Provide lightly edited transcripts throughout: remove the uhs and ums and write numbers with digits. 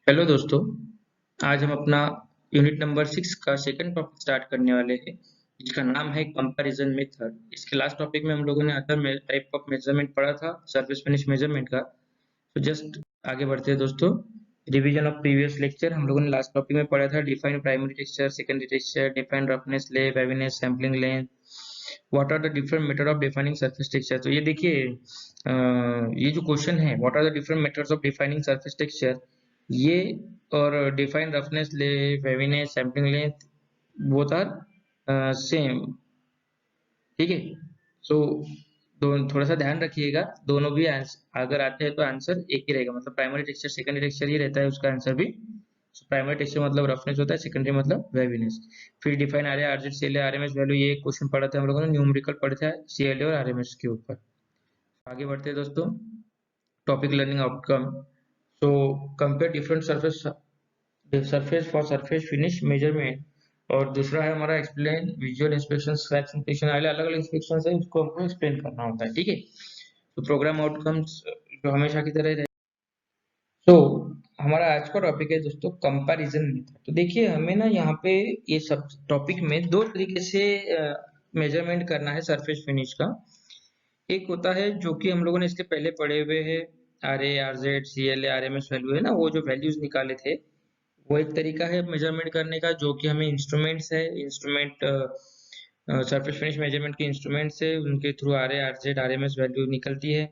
Hello दोस्तों। आज हम अपना यूनिट नंबर 6 का सेकंड टॉपिक स्टार्ट करने वाले हैं, जिसका नाम है कंपैरिजन मेथड। इसके लास्ट टॉपिक में हम लोगों ने अदर टाइप ऑफ मेजरमेंट पढ़ा था, सरफेस फिनिश मेजरमेंट का। तो जस्ट आगे बढ़ते हैं दोस्तों। रिवीजन ऑफ प्रीवियस लेक्चर हम लोगों ने लास्ट टॉपिक में पढ़ा था define primary texture, secondary texture, define roughness, lay, waviness, sampling length, what are the different method of defining surface texture. तो ये देखिए, ये जो क्वेश्चन है what are the different methods of defining surface texture, ये और define roughness, lay, waviness, sampling length, both are same. ठीक है। सो थोड़ा सा ध्यान रखिएगा, दोनों भी अगर आते हैं तो आंसर एक ही रहेगा, मतलब प्राइमरी टेक्सचर सेकेंडरी टेक्सचर ही रहता है उसका आंसर भी। प्राइमरी टेक्सचर मतलब रफनेस होता है, सेकेंडरी मतलब वेवीनेस। फिर define R RZ CLA RMS value, ये क्वेश्चन पढ़ा था हम लोगों ने, न्यूमेरिकल पढ़े थे सीएलए और आरएमएस के ऊपर। आगे बढ़ते हैं दोस्तों। Topic learning outcome. So compare different surface for surface finish measurement. और दूसरा है हमारा explain visual inspection, scratch inspection, अलग अलग इंस्पेक्शन है, उसको हमको एक्सप्लेन करना होता है। ठीक है। तो प्रोग्राम आउटकम्स जो हमेशा की तरह रहे। तो हमारा आज का टॉपिक है दोस्तों कंपैरिजन मेथड। तो देखिए, हमें ना यहाँ पे ये सब टॉपिक में दो तरीके से मेजरमेंट करना है सरफेस फिनिश का। एक होता है जो कि हम लोगों ने इसके पहले पढ़े हुए हैं, R A R Z C L A R M S value है ना, वो जो वैल्यूज निकाले थे, वो एक तरीका है मेजरमेंट करने का, जो कि हमें इंस्ट्रूमेंट्स है, इंस्ट्रूमेंट सरफेस फिनिश मेजरमेंट के इंस्ट्रूमेंट से उनके through R A R Z R M S value निकलती है,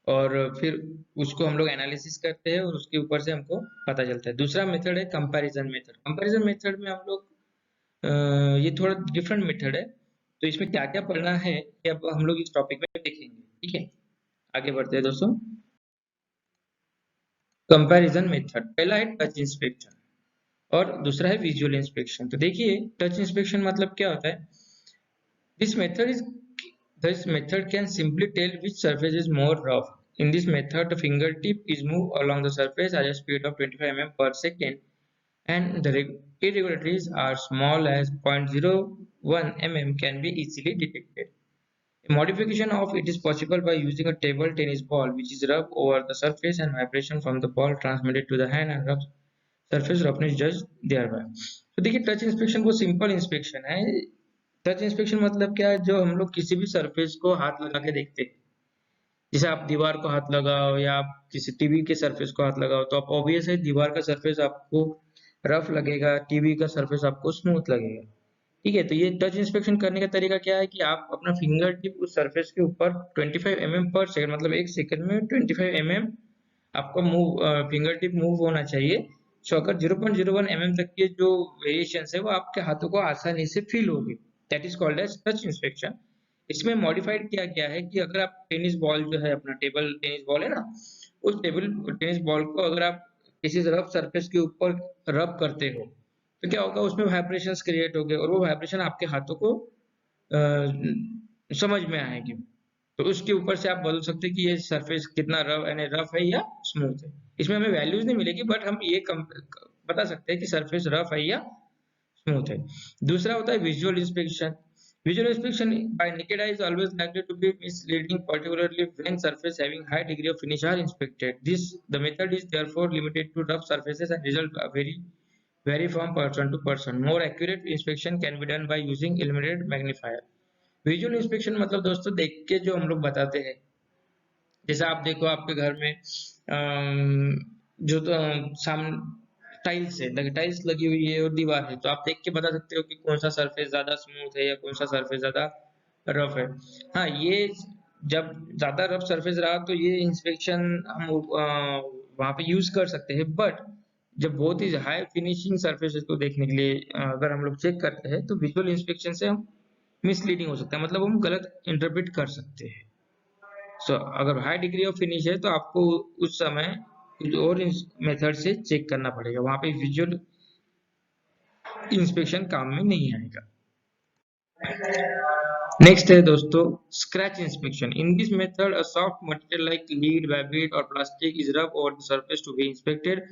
और फिर उसको हम लोग एनालिसिस करते हैं और उसके ऊपर से हमको पता चलता है। दूसरा मेथड है कंपैरिजन मेथड। कंपैरिजन मेथड में हम लोग ये थोड़ा डिफरेंट मेथड है। तो इसमें क्या क्या पढ़ना है ये अब हम लोग इस टॉपिक में देखेंगे। ठीक है। आगे बढ़ते हैं दोस्तों। कंपैरिजन मेथड, पहला है टच इंस्पेक्शन और दूसरा है विजुअल इंस्पेक्शन। तो देखिए, टच इंस्पेक्शन मतलब क्या होता है। This method is This method can simply tell which surface is more rough. In this method, the fingertip is moved along the surface at a speed of 25 mm per second, and the irregularities are small as 0.01 mm can be easily detected. A modification of it is possible by using a table tennis ball, which is rubbed over the surface and vibration from the ball transmitted to the hand and rough surface roughness judged thereby. तो देखिए, touch inspection वो simple inspection है। Touch inspection मतलब क्या है, जो हम लोग किसी भी सरफेस को हाथ लगा के देखते हैं। जैसे आप दीवार को हाथ लगाओ या आप किसी टीवी के सरफेस को हाथ लगाओ, तो आप ऑब्वियस है दीवार का सरफेस आपको रफ लगेगा, टीवी का सरफेस आपको स्मूथ लगेगा। ठीक है। तो ये टच इंस्पेक्शन करने का तरीका क्या है कि आप अपना फिंगर टिप उस सरफेस के ऊपर 25 mm पर सेकंड, मतलब एक सेकंड में 25 mm आपका फिंगर टिप मूव होना चाहिए। सो अगर 0.01 mm तक के जो वेरिएशन है वो आपके हाथों को आसानी से फील होगी, that is called edge touch inspection. इसमें मॉडिफाइड किया गया है कि अगर आप टेनिस बॉल जो है, अपना टेबल टेनिस बॉल है ना, उस टेबल टेनिस बॉल को अगर आप किसी रफ सरफेस के ऊपर रब करते हो, तो क्या होगा, उसमें वाइब्रेशंस क्रिएट होंगे और वो वाइब्रेशन आपके हाथों को समझ में आएगी। तो उसके ऊपर से आप बदल सकते हैं कि ये सरफेस कितना रफ यानी रफ है या स्मूथ है। इसमें हमें वैल्यूज नहीं मिलेगी, बट हम ये बता सकते हैं कि सरफेस रफ है या स्मूथ है। दूसरा होता है visual inspection. Visual inspection by naked eye is always likely to be misleading, particularly when surfaces having high degree of finish are inspected. The method is therefore limited to rough surfaces and results vary from person to person. More accurate inspection can be done by using illuminated magnifier. Visual inspection मतलब दोस्तों देख के जो हम लोग बताते हैं, जैसे आप देखो आपके घर में जो तो सामने टाइल्स लगी हुई है और दीवार है, तो आप देख के बता सकते हो कि कौन सा सरफेस ज्यादा स्मूथ है या कौन सा सरफेस ज्यादा रफ है। हाँ, ये जब ज्यादा रफ सरफेस रहा तो ये इंस्पेक्शन हम वहां पे यूज कर सकते हैं, बट जब बहुत ही हाई फिनिशिंग सरफेसेस को देखने के लिए अगर हम लोग चेक करते हैं, तो विजुअल इंस्पेक्शन से हम मिसलीडिंग हो सकता है, मतलब हम गलत इंटरप्रेट कर सकते हैं। अगर हाई डिग्री ऑफ फिनिश है तो आपको उस समय कुछ और मेथड से चेक करना पड़ेगा, वहां पे विजुअल इंस्पेक्शन काम में नहीं आएगा। नेक्स्ट है दोस्तों scratch inspection. In this method a soft material like lead, babbitt और plastic is rub over the surface to be inspected.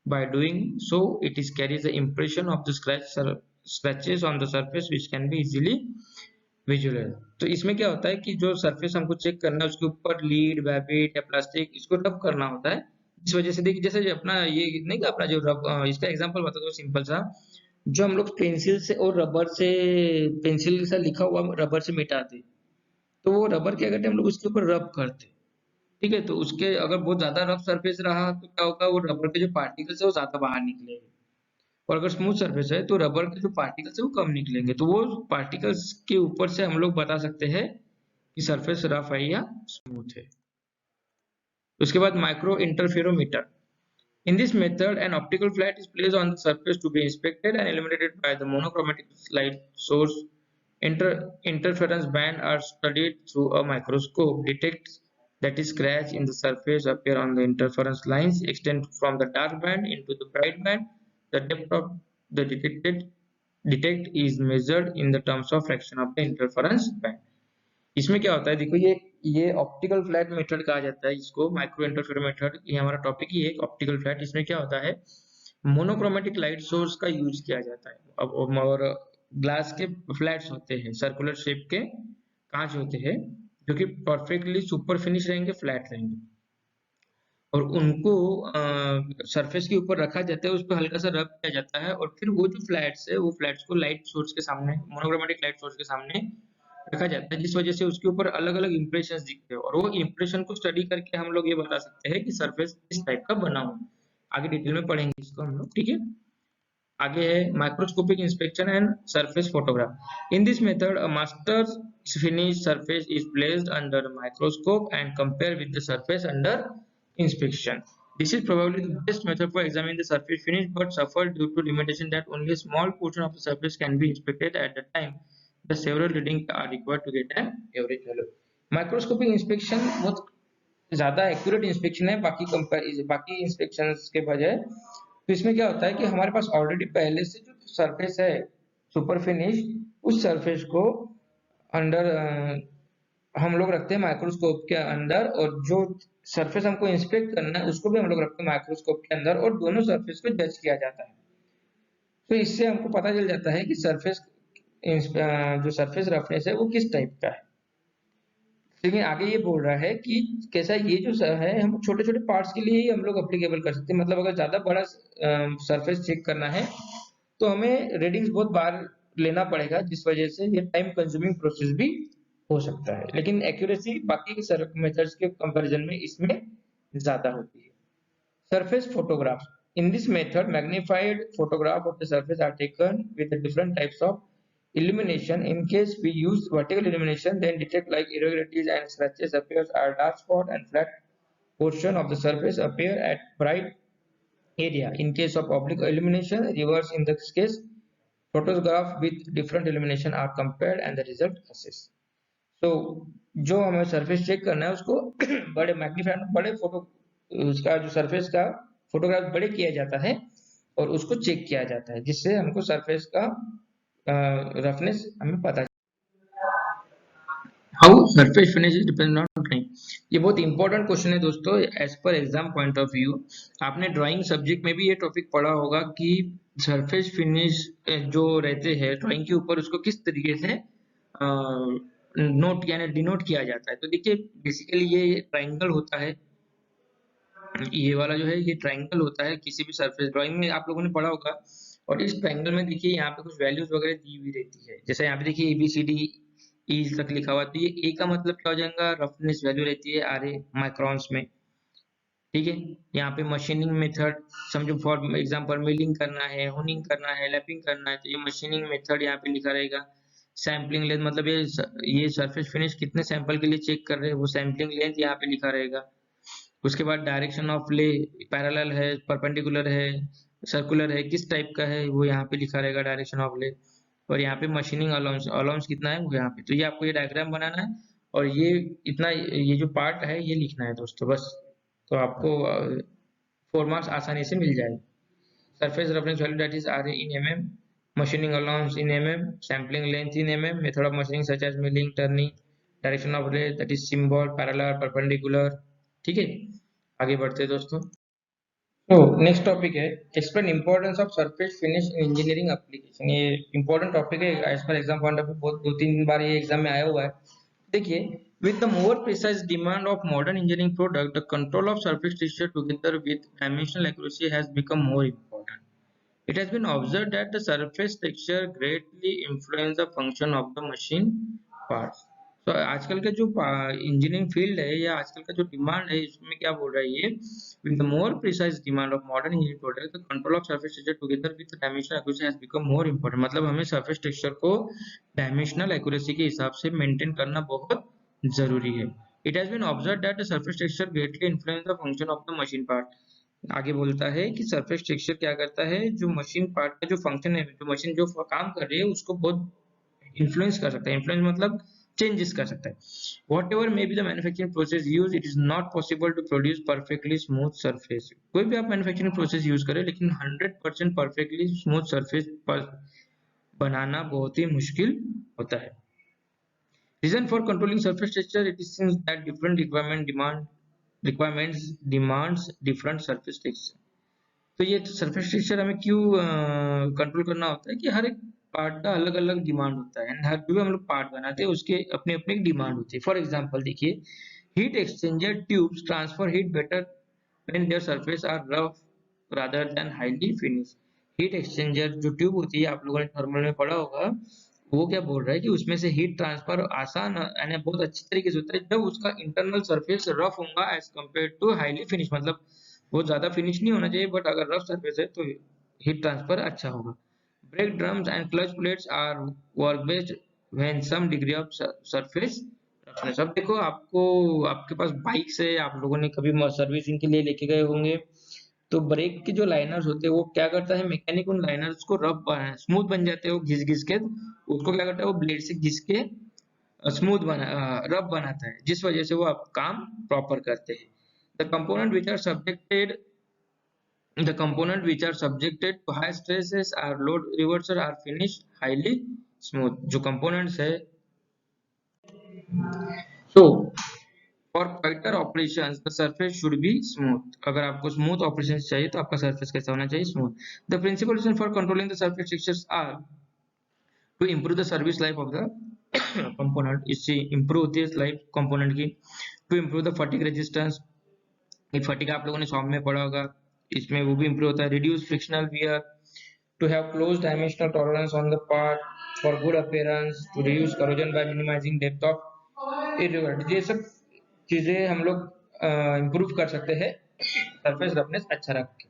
By doing so, it is carries the impression of the scratches on the surface, which can be easily visualized. तो इसमें क्या होता है कि जो surface हमको check करना है उसके ऊपर लीड, वेबीड या प्लास्टिक इसको रब करना होता है, इस वजह से देखिए, जैसे अपना ये नहीं का अपना जो इसका एग्जांपल बता दो सिंपल सा, जो हम लोग पेंसिल से और रबर से, पेंसिल से लिखा हुआ रबर से मिटाते, तो वो रबर क्या करते हैं हम लोग उसके ऊपर रब करते, ठीक है। तो उसके अगर बहुत ज्यादा रफ सरफेस रहा तो क्या होगा, वो रबर के जो पार्टिकल्स है वो ज्यादा बाहर निकलेंगे, और अगर स्मूथ सरफेस है तो रबर के जो पार्टिकल्स है वो कम निकलेंगे। तो वो पार्टिकल्स के ऊपर से हम लोग बता सकते हैं कि सरफेस रफ है या स्मूथ है। उसके बाद micro interferometer. In this method, an optical flat is placed on the surface to be inspected and illuminated by the monochromatic light source. Interference bands are studied through a microscope. Detects that is scratch in the surface appear on the interference lines, extend from the dark band into the bright band. The depth of the detect is measured in the terms of fraction of the interference band. इसमें क्या होता है देखो, ये optical flat method कहा जाता है इसको, माइक्रो इंटरफेरोमेथड, ये हमारा टॉपिक ही है ऑप्टिकल फ्लैट। इसमें क्या होता है, मोनोक्रोमेटिक लाइट सोर्स का यूज किया जाता है। अब और ग्लास के फ्लैट्स होते हैं, सर्कुलर शेप के कांच होते हैं, जो कि परफेक्टली सुपर फिनिश रहेंगे, फ्लैट रहेंगे, और उनको सरफेस के ऊपर रखा जाता है, उस पर हल्का सा रब किया जाता है, और फिर वो जो फ्लैट्स है वो फ्लैट्स को लाइट सोर्स के सामने, मोनोक्रोमेटिक लाइट सोर्स के सामने रखा जाता है, जिस वजह से उसके ऊपर अलग अलग इंप्रेशन दिखते हैं, और वो इंप्रेशन को स्टडी करके हम लोग ये बता सकते हैं कि सरफेस किस टाइप का बना हुआ है। आगे डिटेल में पढ़ेंगे इसको हम लोग, ठीक है। आगे है microscopic inspection and surface photograph. In this method a master finish surface is placed under microscope and compare with the surface under inspection. This is probably the best method for examining the surface finish, but suffers due to limitation that only a small portion of the surface can be inspected at the time. The several readings are required to get an average value. Microscopic inspection बहुत ज्यादा accurate inspection है बाकी inspection के बजाय। तो इसमें क्या होता है कि हमारे पास ऑलरेडी पहले से जो सरफेस है सुपर फिनिश, उस सरफेस को अंडर हम लोग रखते हैं माइक्रोस्कोप के अंदर, और जो सरफेस हमको इंस्पेक्ट करना है उसको भी हम लोग रखते हैं माइक्रोस्कोप के अंदर, और दोनों सरफेस को जज किया जाता है। तो इससे हमको पता चल जाता है कि सरफेस जो सरफेस रफनेस है वो किस टाइप का है। लेकिन आगे ये बोल रहा है कि कैसा ये जो है हम छोटे छोटे पार्ट्स के लिए ही हम लोग अप्लीकेबल कर सकते हैं, मतलब अगर ज्यादा बड़ा सरफेस चेक करना है तो हमें रीडिंग्स बहुत बार लेना पड़ेगा, जिस वजह से ये टाइम कंज्यूमिंग प्रोसेस भी हो सकता है, लेकिन एक्यूरेसी बाकी के मेथड्स के कंपैरिजन में इसमें ज्यादा होती है। Surface photograph. In this method, magnified photograph of the surface are taken with the different types of illumination. In case we use vertical illumination, then detect like irregularities and scratches appears at dark spot, and flat portion of the surface appear at bright area. In case of oblique illumination, reverse in this case, photograph with different illumination are compared and the result assessed. तो जो हमें surface check करना है उसको बड़े magnified बड़े photo, उसका जो सरफेस का फोटोग्राफ बड़े किया जाता है और उसको चेक किया जाता है, जिससे हमको सरफेस का रफनेस हमें पता। How surface finish is depend on time. ये बहुत इंपॉर्टेंट क्वेश्चन है दोस्तों, as per exam point of view. आपने ड्राइंग सब्जेक्ट में भी ये टॉपिक पढ़ा होगा कि सरफेस फिनिश जो रहते हैं ड्राइंग के ऊपर, उसको किस तरीके से नोट यानी डिनोट किया जाता है। तो देखिए बेसिकली ये ट्राइंगल होता है, ये वाला जो है ये ट्राइंगल होता है किसी भी सरफेस, ड्राइंग में आप लोगों ने पढ़ा होगा। और इस ट्राइंगल में देखिए यहाँ पे कुछ वैल्यूज वगैरह दी हुई रहती है, जैसे यहाँ पे देखिए ABCD ई तक लिखा हुआ, तो ये ए का मतलब क्या हो जाएगा, रफनेस वैल्यू रहती है RA माइक्रोन्स में, ठीक है। यहाँ पे मशीनिंग मेथड समझो, फॉर एग्जांपल मिलिंग करना है, होनिंग करना है, लैपिंग करना है, तो ये मशीनिंग मेथड यहाँ पे लिखा रहेगा। सैंपलिंग लेंथ मतलब ये सरफेस फिनिश कितने सैंपल के लिए चेक कर रहे हैं, वो सैंपलिंग लेंथ यहाँ पे लिखा रहेगा। उसके बाद डायरेक्शन ऑफ ले, पैरेलल है, परपेंडिकुलर है, सर्कुलर है, किस टाइप का है वो यहाँ पे लिखा रहेगा डायरेक्शन ऑफ ले। और यहाँ पे मशीनिंग अलाउंस, अलाउंस कितना है वो यहाँ पे। तो ये आपको ये डायग्राम बनाना है और ये इतना, ये जो पार्ट है ये लिखना है दोस्तों बस, तो आपको 4 मार्क्स आसानी से मिल जाएगा। Surface reference value that is RA in mm, machining allowance in mm, sampling length in mm, method of machining such as milling, turning, direction of ray that is symbol, parallel, perpendicular, ठीक है। आगे बढ़ते हैं दोस्तों। तो next topic है explain importance of surface finish in engineering application. ये important topic है as per exam point of view, बहुत 2-3 बार ये एग्जाम में आया हुआ है। देखिए With the more precise demand of modern engineering product, the control of surface texture together with dimensional accuracy has become more important. It has been observed that the surface texture greatly influence the function of the machine parts. तो आजकल का जो engineering field है या आजकल का जो demand है इसमें क्या बोल रहा है ये with the more precise demand of modern engineering products the control of surface texture together with the dimensional accuracy has become more important मतलब हमें surface texture को dimensional accuracy के हिसाब से मेंटेन करना बहुत जरूरी है. It has been observed that the surface texture greatly influence the function of the machine part. आगे बोलता है कि सरफेस टेक्सचर क्या करता है जो मशीन पार्ट का जो फंक्शन है जो मशीन जो काम कर रही है उसको बहुत इन्फ्लुएंस कर सकता है. इन्फ्लुएंस मतलब चेंजेस कर सकता है. Whatever may be the manufacturing process use it is not possible to produce perfectly smooth surface. कोई भी आप मैन्युफैक्चरिंग प्रोसेस यूज करें लेकिन 100% परफेक्टली स्मूथ सरफेस पर बनाना बहुत ही मुश्किल होता है. Reason for controlling surface texture it is since that different requirements demands different surface texture. तो ये सरफेस टेक्सचर हमें क्यों कंट्रोल करना होता है कि हर एक पार्ट का अलग अलग डिमांड होता है. हर जो भी हम लोग पार्ट बनाते हैं उसके अपने अपने डिमांड होती है. फॉर एग्जांपल देखिए heat exchanger tubes transfer heat better when their surface are rough rather than highly finish. Heat exchanger जो ट्यूब होती है आप लोगों ने थर्मल में पढ़ा होगा वो क्या बोल रहा है कि उसमें से हीट ट्रांसफर आसान यानी बहुत अच्छी तरीके से होता है जब उसका इंटरनल सरफेस रफ होगा as compare to highly finish. मतलब वो ज्यादा फिनिश नहीं होना चाहिए बट अगर रफ सरफेस है तो हीट ट्रांसफर अच्छा होगा. Brake drums and clutch plates are work best when some degree of surface roughness. अब देखो आपको आपके पास बाइक से आप लोगों ने कभी सर्विसिंग के लिए लेके गए होंगे तो ब्रेक के जो लाइनर्स होते हैं वो क्या करता है मैकेनिक उन लाइनर्स को रफ स्मूथ बन जाते हैं वो घिस घिस के उसको क्या करता है वो ब्लेड से घिस के स्मूथ बना रफ बनाता है जिस वजह से वो आप काम प्रॉपर करते हैं. The component which are subjected the component which are subjected to high stresses are load reverser are finished highly smooth. जो components है so for quieter operations the surface should be smooth. अगर आपको smooth operations चाहिए तो आपका surface कैसा होना चाहिए smooth. The principal reason for controlling the surface textures are to improve the service life of the component. इससे improve होती है life component की. To improve the fatigue resistance. ये फटीग आप लोगों ने शॉप में पढ़ा होगा इसमें वो भी इंप्रूव होता है. Reduce frictional wear to have close dimensional tolerance on the part for good appearance to reduce corrosion by minimising depth of irregularity. ये सब चीजें हम लोग इंप्रूव कर सकते हैं सरफेस रफनेस अच्छा रख के.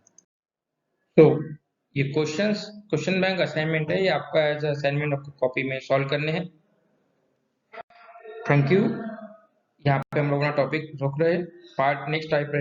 तो ये क्वेश्चन बैंक असाइनमेंट है ये आपका एज असाइनमेंट आपको कॉपी में सॉल्व करने हैं. Thank you. यहाँ पे हम लोग अपना टॉपिक रोक रहे हैं. Part next type